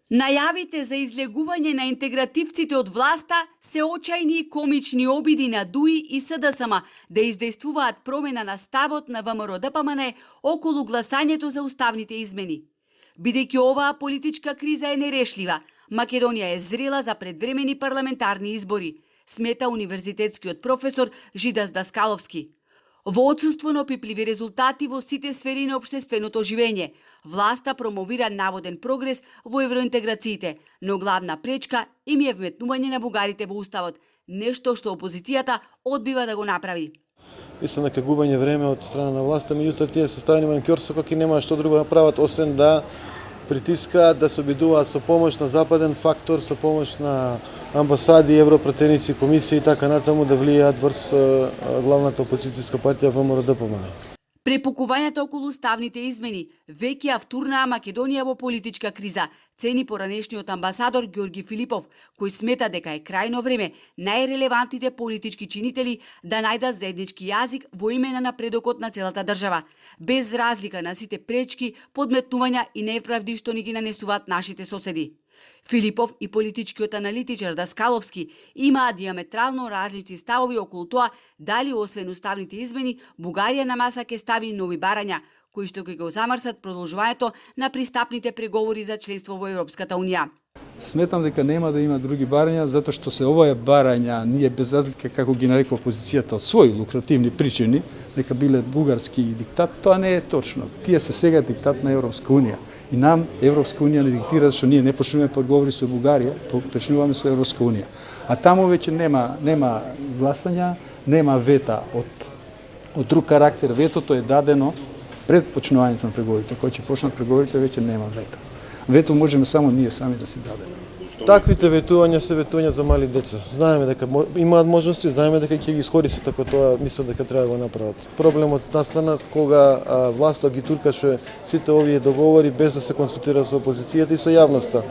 Најавите за излегување на интегративците од власта се очајни и комични обиди на ДУИ и СДСМ да издействуваат промена на ставот на ВМРО-ДПМН околу гласањето за уставните измени. Бидејќи оваа политичка криза е нерешлива, Македонија е зрела за предвремени парламентарни избори, смета универзитетскиот професор Жидас Даскаловски. Во отсуство на опипливи резултати во сите сфери на општественото живење, власта промовира наводен прогрес во евроинтеграциите, но главна пречка им е вметнување на бугарите во уставот, нешто што опозицијата одбива да го направи. Мислам дека губење време од страна на власта, меѓутоа тие составени во ќорсокок и нема што друго да прават освен да притискаат, да се обидуваат со помош на западен фактор, со помош на амбасади, европратеници, комисии и така натаму да влијаат врз главната опозицијска партија ВМРО-ДПМН. Препукувањето околу уставните измени веќе ја втурнаа Македонија во политичка криза, цени поранешниот амбасадор Ѓорги Филипов, кој смета дека е крајно време најрелевантните политички чинители да најдат заеднички јазик во име на напредокот на целата држава, без разлика на сите пречки, подметнувања и неправди што ни ги нанесуваат нашите соседи. Филипов и политичкиот аналитичар Даскаловски имаат диаметрално различни ставови околу тоа дали освен уставните измени Бугарија на маса ќе стави нови барања, кои што ќе го замрсат продолжувањето на пристапните преговори за членство во Европската унија. Сметам дека нема да има други барања, затоа што се овие барања, ние без разлика како ги нарекува опозицијата од своји лукративни причини, дека биле бугарски диктат, тоа не е точно. Тие се сега диктат на Европска унија. И нам Европска унија не диктира зашто ние не почнуваме преговори со Бугарија, почнуваме со Европска унија. А таму веќе нема гласања, нема вета од друг карактер. Ветото е дадено пред почнувањето на преговорите. Кога ќе почнат преговорите веќе нема вето. Вето можеме само ние сами да си дадеме. Таквите ветувања се ветувања за мали деца. Знаеме дека имаат можности, знаеме дека ќе ги искористат ако тоа мислат дека треба да го направат. Проблемот настана кога власта ги туркаше сите овие договори без да се консултира со опозицијата и со јавноста.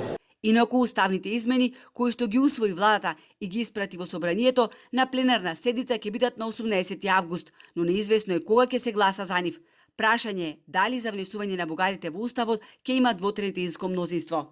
Инаку уставните измени кои што ги усвои владата и ги испрати во собранието на пленарна седница ќе бидат на 18 август, но неизвестно е кога ќе се гласа за нив. Прашање е дали за внесување на бугарите во уставот ќе има двотретинско мнозинство.